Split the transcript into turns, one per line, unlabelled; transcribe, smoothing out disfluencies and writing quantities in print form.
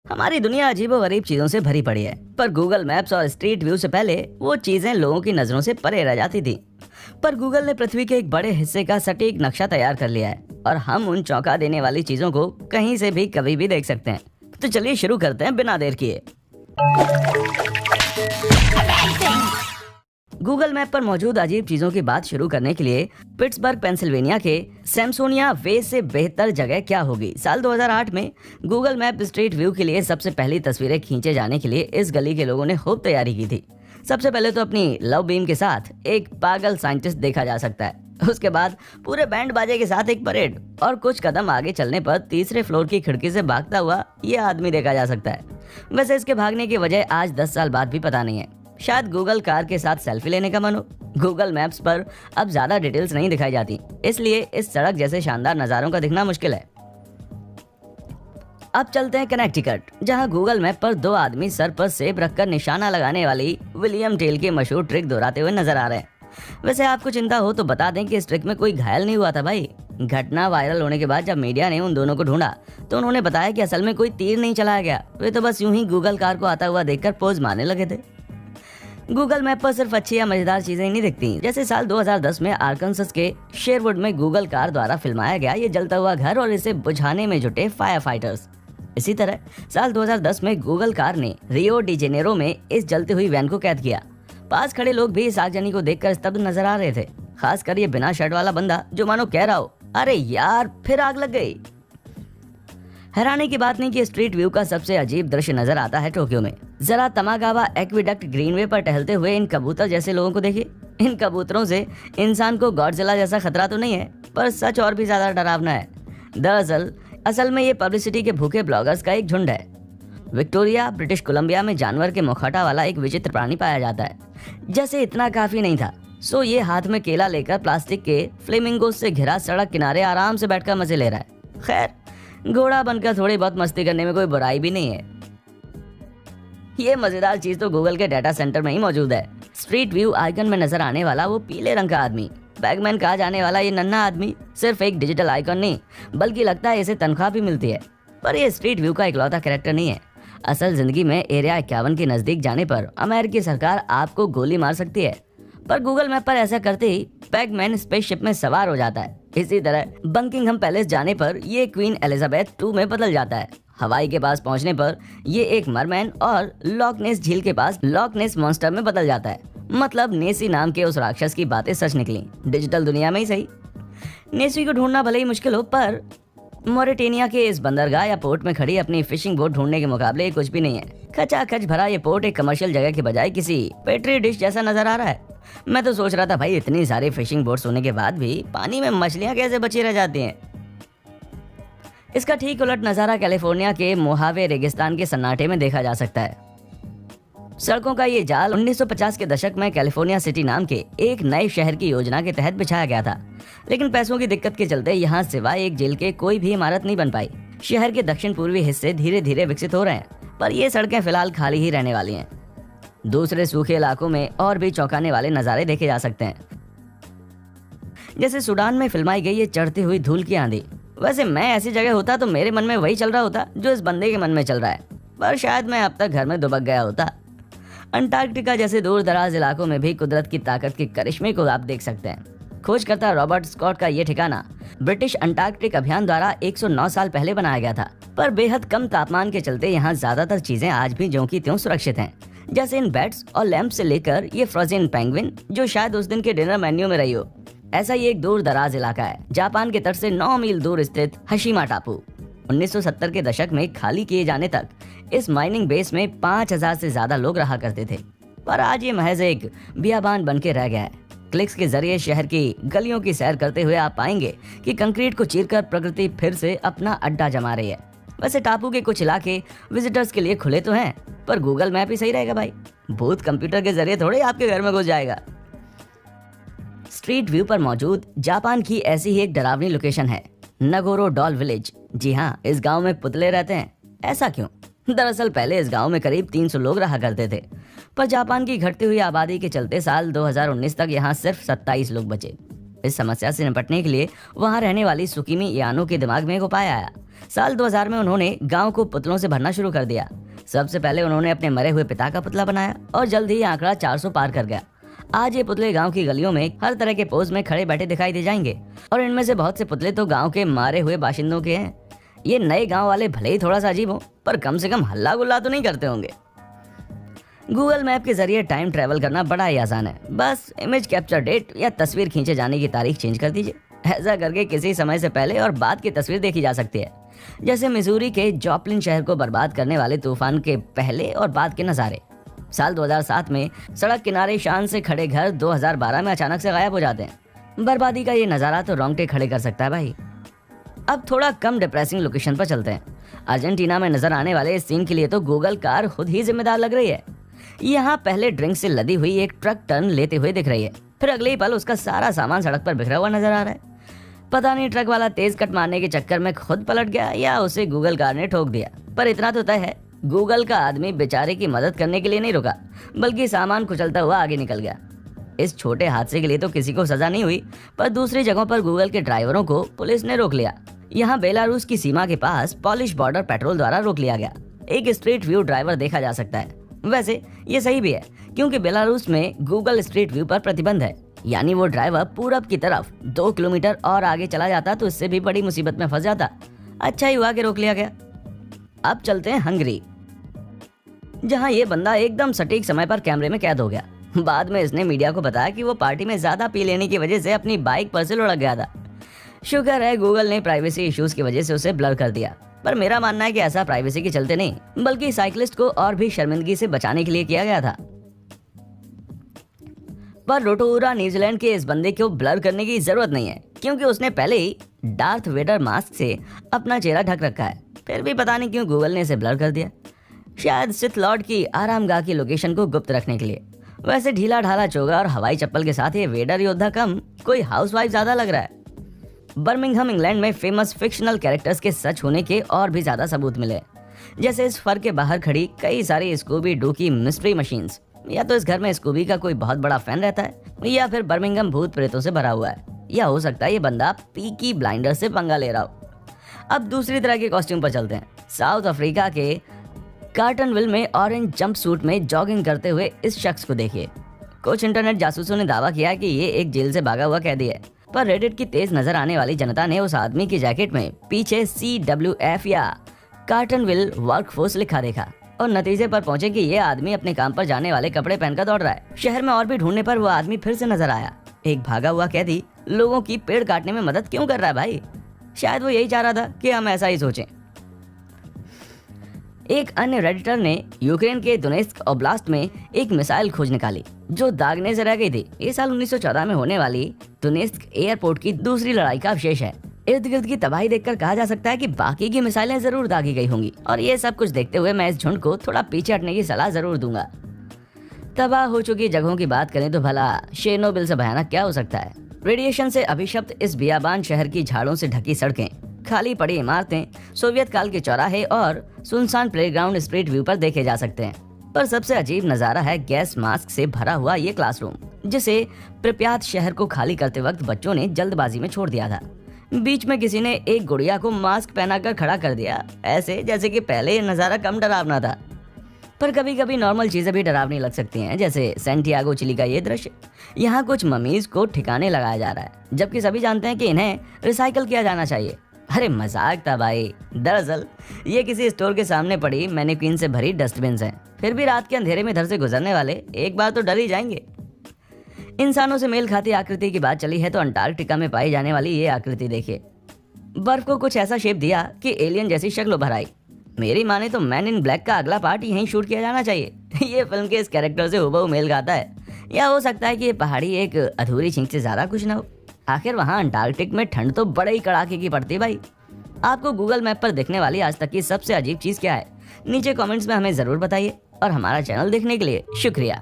हमारी दुनिया अजीबोगरीब चीजों से भरी पड़ी है, पर गूगल मैप्स और स्ट्रीट व्यू से पहले वो चीजें लोगों की नजरों से परे रह जाती थी। पर गूगल ने पृथ्वी के एक बड़े हिस्से का सटीक नक्शा तैयार कर लिया है और हम उन चौंका देने वाली चीजों को कहीं से भी कभी भी देख सकते हैं। तो चलिए शुरू करते हैं बिना देर किए। गूगल मैप पर मौजूद अजीब चीजों की बात शुरू करने के लिए पिट्सबर्ग पेंसिल्वेनिया के सैमसोनिया वे से बेहतर जगह क्या होगी। साल 2008 में गूगल मैप स्ट्रीट व्यू के लिए सबसे पहली तस्वीरें खींचे जाने के लिए इस गली के लोगों ने खूब तैयारी की थी। सबसे पहले तो अपनी लव बीम के साथ एक पागल साइंटिस्ट देखा जा सकता है, उसके बाद पूरे बैंड बाजे के साथ एक परेड, और कुछ कदम आगे चलने पर तीसरे फ्लोर की खिड़की से भागता हुआ ये आदमी देखा जा सकता है। वैसे इसके भागने की वजह आज 10 साल बाद भी पता नहीं है। शायद गूगल कार के साथ सेल्फी लेने का मन हो। गूगल मैप्स पर अब ज्यादा डिटेल्स नहीं दिखाई जाती, इसलिए इस सड़क जैसे शानदार नजारों का दिखना मुश्किल है। अब चलते हैं कनेक्टिकट, जहां गूगल मैप पर दो आदमी सर पर सेब रखकर निशाना लगाने वाली विलियम टेल की मशहूर ट्रिक दोहराते हुए नजर आ रहे हैं। वैसे आपको चिंता हो तो बता दें कि इस ट्रिक में कोई घायल नहीं हुआ था भाई। घटना वायरल होने के बाद जब मीडिया ने उन दोनों को ढूंढा तो उन्होंने बताया कि असल में कोई तीर नहीं चलाया गया, वे तो बस यूं ही गूगल कार को आता हुआ देखकर पोज मारने लगे थे। गूगल मैप पर सिर्फ अच्छी या मजेदार चीजें ही नहीं दिखती। जैसे साल 2010 में आर्कनसस के शेरवुड में गूगल कार द्वारा फिल्माया गया ये जलता हुआ घर और इसे बुझाने में जुटे फायर फाइटर्स। इसी तरह साल 2010 में गूगल कार ने रियो डी जेनेरो में इस जलती हुई वैन को कैद किया। पास खड़े लोग भी इस आगजनी को देखकर स्तब्ध नजर आ रहे थे, खासकर ये बिना शर्ट वाला बंदा जो मानो कह रहा हो, अरे यार फिर आग लग गई। हैरानी की बात नहीं कि स्ट्रीट व्यू का सबसे अजीब दृश्य नजर आता है टोक्यो में। जरा तमागावा एक्विडक्ट ग्रीनवे पर टहलते हुए इन कबूतर जैसे लोगों को देखिए। इन कबूतरों से इंसान को गॉडजिला जैसा खतरा तो नहीं है, पर सच और भी ज्यादा डरावना है। दरअसल असल में ये पब्लिसिटी के भूखे ब्लॉगर्स का एक झुंड है। विक्टोरिया ब्रिटिश कोलंबिया में जानवर के मुखौटा वाला एक विचित्र प्राणी पाया जाता है। जैसे इतना काफी नहीं था, सो ये हाथ में केला लेकर प्लास्टिक के फ्लेमिंगोस से घिरा सड़क किनारे आराम से बैठकर मजे ले रहा है। खैर, घोड़ा बनकर थोड़ी बहुत मस्ती करने में कोई बुराई भी नहीं है। ये मजेदार चीज तो गूगल के डाटा सेंटर में ही मौजूद है। स्ट्रीट व्यू आइकन में नजर आने वाला वो पीले रंग का आदमी, बैगमैन कहा जाने वाला ये नन्हा आदमी, सिर्फ एक डिजिटल आइकन नहीं बल्कि लगता है इसे तनख्वाह भी मिलती है। पर ये स्ट्रीट व्यू का इकलौता कैरेक्टर नहीं है। असल जिंदगी में एरिया 51 के नजदीक जाने पर अमेरिकी सरकार आपको गोली मार सकती है, पर गूगल मैप पर ऐसा करते ही बैगमैन स्पेसशिप में सवार हो जाता है। इसी तरह बकिंघम पैलेस जाने पर ये क्वीन एलिजाबेथ 2 में बदल जाता है। हवाई के पास पहुंचने पर ये एक मरमैन और लॉक नेस झील के पास लॉक नेस मॉन्स्टर में बदल जाता है। मतलब नेसी नाम के उस राक्षस की बातें सच निकली, डिजिटल दुनिया में ही सही। नेसी को ढूंढना भले ही मुश्किल हो, पर मॉरिटेनिया के इस बंदरगाह या पोर्ट में खड़ी अपनी फिशिंग बोट ढूंढने के मुकाबले कुछ भी नहीं है। खचाखच भरा ये पोर्ट एक कमर्शियल जगह के बजाय किसी पेट्री डिश जैसा नजर आ रहा है। मैं तो सोच रहा था भाई, इतनी सारी फिशिंग बोट्स होने के बाद भी पानी में मछलियां कैसे बची रह जाती हैं। इसका ठीक उलट नजारा कैलिफोर्निया के मोहावे रेगिस्तान के सन्नाटे में देखा जा सकता है। सड़कों का ये जाल 1950 के दशक में कैलिफोर्निया सिटी नाम के एक नए शहर की योजना के तहत बिछाया गया था, लेकिन पैसों की दिक्कत के चलते यहाँ सिवाय एक जेल के कोई भी इमारत नहीं बन पाई। शहर के दक्षिण पूर्वी हिस्से धीरे धीरे विकसित हो रहे हैं, पर ये सड़कें फिलहाल खाली ही रहने वाली हैं। दूसरे सूखे इलाकों में और भी चौंकाने वाले नजारे देखे जा सकते हैं, जैसे सूडान में फिल्माई गई ये चढ़ती हुई धूल की आंधी। वैसे मैं ऐसी जगह होता तो मेरे मन में वही चल रहा होता जो इस बंदे के मन में चल रहा है, पर शायद मैं अब तक घर में दुबक गया होता। अंटार्कटिका जैसे दूर दराज इलाकों में भी कुदरत की ताकत के करिश्मे को आप देख सकते हैं। खोजकर्ता रॉबर्ट स्कॉट का ये ठिकाना ब्रिटिश अंटार्कटिक अभियान द्वारा 109 साल पहले बनाया गया था, पर बेहद कम तापमान के चलते यहाँ ज्यादातर चीजें आज भी ज्यों की त्यों सुरक्षित हैं। जैसे इन बैट्स और लैंप से लेकर ये फ्रोजन पेंगुइन जो शायद उस दिन के डिनर मेन्यू में रही हो। ऐसा ही एक दूर दराज इलाका है जापान के तट से 9 मील दूर स्थित हशीमा टापू। 1970 के दशक में खाली किए जाने तक इस माइनिंग बेस में 5000 से ज्यादा लोग रहा करते थे, पर आज ये महज एक बियाबान बन के रह गया है। क्लिक्स के जरिए शहर की गलियों की सैर करते हुए आप पाएंगे कि कंक्रीट को चीरकर प्रकृति फिर से अपना अड्डा जमा रही है। वैसे टापू के कुछ इलाके विजिटर्स के लिए खुले तो हैं, पर गूगल मैप ही सही रहेगा भाई। भूत कंप्यूटर के जरिए थोड़े आपके घर में घुस जाएगा। स्ट्रीट व्यू पर मौजूद जापान की ऐसी ही एक डरावनी लोकेशन है नगोरो डॉल विलेज। जी हाँ, इस गांव में पुतले रहते हैं। ऐसा क्यों? दरअसल पहले इस गांव में करीब 300 लोग रहा करते थे, पर जापान की घटती हुई आबादी के चलते साल 2019 तक यहाँ सिर्फ 27 लोग बचे। इस समस्या से निपटने के लिए वहां रहने वाली सुकीमी यानो के दिमाग में एक उपाय आया। साल 2000 में उन्होंने गांव को पुतलों से भरना शुरू कर दिया। सबसे पहले उन्होंने अपने मरे हुए पिता का पुतला बनाया और जल्द ही आंकड़ा 400 पार कर गया। आज ये पुतले गांव की गलियों में हर तरह के पोज में खड़े बैठे दिखाई दे जाएंगे और इनमें से बहुत से पुतले तो गांव के मारे हुए बाशिंदों के हैं। ये नए गांव वाले भले ही थोड़ा सा अजीब हो, पर कम से कम हल्ला गुल्ला तो नहीं करते होंगे। गूगल मैप के जरिए टाइम ट्रैवल करना बड़ा ही आसान है। बस इमेज कैप्चर डेट या तस्वीर खींचे जाने की तारीख चेंज कर दीजिए। ऐसा करके किसी समय से पहले और बाद की तस्वीर देखी जा सकती है, जैसे मिसूरी के जॉपलिन शहर को बर्बाद करने वाले तूफान के पहले और बाद के नज़ारे। साल 2007 में सड़क किनारे शान से खड़े घर 2012 में अचानक से गायब हो जाते हैं। बर्बादी का ये नज़ारा तो रोंगटे खड़े कर सकता है भाई। अब थोड़ा कम डिप्रेसिंग लोकेशन पर चलते हैं। अर्जेंटीना में नजर आने वाले इस सीन के लिए तो गूगल कार खुद ही जिम्मेदार लग रही है। यहाँ पहले ड्रिंक से लदी हुई एक ट्रक टर्न लेते हुए दिख रही है, फिर अगले ही पल उसका सारा सामान सड़क पर बिखरा हुआ नजर आ रहा है। पता नहीं ट्रक वाला तेज कट मारने के चक्कर में खुद पलट गया या उसे गूगल कार ने ठोक दिया, पर इतना तो तय है गूगल का आदमी बेचारे की मदद करने के लिए नहीं रुका, बल्कि सामान कुचलता हुआ आगे निकल गया। इस छोटे हादसे के लिए तो किसी को सजा नहीं हुई, पर दूसरी जगहों पर गूगल के ड्राइवरों को पुलिस ने रोक लिया। यहाँ बेलारूस की सीमा के पास पॉलिश बॉर्डर पेट्रोल द्वारा रोक लिया गया। एक स्ट्रीट व्यू ड्राइवर देखा जा सकता है। वैसे ये सही भी है, क्योंकि बेलारूस में गूगल स्ट्रीट व्यू पर प्रतिबंध है, यानी वो ड्राइवर पूरब की तरफ 2 किलोमीटर और आगे चला जाता तो इससे भी बड़ी मुसीबत में फंस जाता। अच्छा ही हुआ कि रोक लिया गया। अब चलते हैं हंगरी, जहां ये बंदा एकदम सटीक समय पर कैमरे में कैद हो गया। बाद में इसने मीडिया को बताया कि वो पार्टी में ज्यादा पी लेने की वजह से अपनी बाइक पर से लुढ़क गया था। शुक्र है गूगल ने प्राइवेसी इश्यूज की वजह से उसे ब्लर कर दिया, पर मेरा मानना है कि ऐसा प्राइवेसी के चलते नहीं, बल्कि साइकिलिस्ट को और भी शर्मिंदगी से बचाने के लिए किया गया था। पर रोटोउरा न्यूजीलैंड के इस बंदे को ब्लर करने की जरूरत नहीं है, क्योंकि उसने पहले ही डार्थ वेडर मास्क से अपना चेहरा ढक रखा है। फिर भी पता नहीं क्यों गूगल ने इसे ब्लर कर दिया, शायद सिथ लॉर्ड की आरामगाह की लोकेशन को गुप्त रखने के लिए। वैसे ढीला ढाला चोगा और हवाई चप्पल के साथ ये वेडर योद्धा कम कोई हाउसवाइफ ज्यादा लग रहा है। बर्मिंघम इंग्लैंड में फेमस फिक्शनल कैरेक्टर्स के सच होने के और भी ज्यादा सबूत मिले, जैसे इस फर के बाहर खड़ी कई सारी स्कूबी डू की मिस्ट्री मशीन्स। या तो इस घर में स्कूबी का कोई बहुत बड़ा फैन रहता है, या फिर बर्मिंघम भूत प्रेतों से भरा हुआ है, या हो सकता है ये बंदा पीकी ब्लाइंडर से पंगा ले रहा हो। अब दूसरी तरह के कॉस्ट्यूम पर चलते हैं। साउथ अफ्रीका के कार्टनविल में ऑरेंज जंप सूट में जॉगिंग करते हुए इस शख्स को देखिए। कुछ इंटरनेट जासूसों ने दावा किया कि ये एक जेल से भागा हुआ कैदी है, पर रेडिट की तेज नजर आने वाली जनता ने उस आदमी की जैकेट में पीछे CWF या कार्टनविल वर्कफोर्स लिखा देखा और नतीजे पर पहुंचे कि ये आदमी अपने काम पर जाने वाले कपड़े पहनकर दौड़ रहा है। शहर में और भी ढूंढने पर वो आदमी फिर से नजर आया। एक भागा हुआ कैदी लोगों की पेड़ काटने में मदद क्यों कर रहा है भाई? शायद वो यही चाह रहा था कि हम ऐसा ही सोचें। एक अन्य रेडिटर ने यूक्रेन के दोनेत्स्क ओब्लास्ट में एक मिसाइल खोज निकाली जो दागने से रह गई थी। ये साल 1914 में होने वाली दोनेत्स्क एयरपोर्ट की दूसरी लड़ाई का अवशेष है। इर्द गिर्द की तबाही देखकर कहा जा सकता है कि बाकी की मिसाइलें जरूर दागी गई होंगी, और ये सब कुछ देखते हुए मैं इस झुंड को थोड़ा पीछे हटने की सलाह जरूर दूंगा। तबाह हो चुकी जगहों की बात करें तो भला शेरनोबिल से भयानक क्या हो सकता है? रेडिएशन से अभिशप्त इस बियाबान शहर की झाड़ों से ढकी सड़कें, खाली पड़ी इमारतें, सोवियत काल के चौराहे और सुनसान प्लेग्राउंड स्ट्रीट व्यू पर देखे जा सकते हैं। पर सबसे अजीब नजारा है गैस मास्क से भरा हुआ ये क्लासरूम, जिसे प्रिप्यात शहर को खाली करते वक्त बच्चों ने जल्दबाजी में छोड़ दिया था। बीच में किसी ने एक गुड़िया को मास्क पहनाकर खड़ा कर दिया, ऐसे जैसे कि पहले ये नजारा कम डरावना था। पर कभी कभी नॉर्मल चीजें भी डरावनी लग सकती हैं, जैसे सैंटियागो चिली का ये दृश्य। यहाँ कुछ ममीज को ठिकाने लगाया जा रहा है, जबकि सभी जानते हैं कि इन्हें रिसाइकल किया जाना चाहिए। अरे मजाक था भाई। दरअसल ये किसी स्टोर के सामने पड़ी मैनिक्विन से भरी डस्टबिन हैं। फिर भी रात के अंधेरे में इधर से गुजरने वाले एक बार तो डर ही जाएंगे। इंसानों से मेल खाती आकृति की बात चली है तो अंटार्कटिका में पाई जाने वाली ये आकृति देखिए। बर्फ को कुछ ऐसा शेप दिया कि एलियन जैसी शक्ल उभर आई। मेरी माने तो मैन इन ब्लैक का अगला पार्ट यहीं शूट किया जाना चाहिए। ये फिल्म के इस कैरेक्टर से हुबहू मेल खाता है, या हो सकता है कि ये पहाड़ी एक अधूरी छींक से ज्यादा कुछ ना हो। आखिर वहाँ अंटार्कटिक में ठंड तो बड़े ही कड़ाके की पड़ती है भाई। आपको गूगल मैप पर दिखने वाली आज तक की सबसे अजीब चीज क्या है? नीचे कमेंट्स में हमें जरूर बताइए, और हमारा चैनल देखने के लिए शुक्रिया।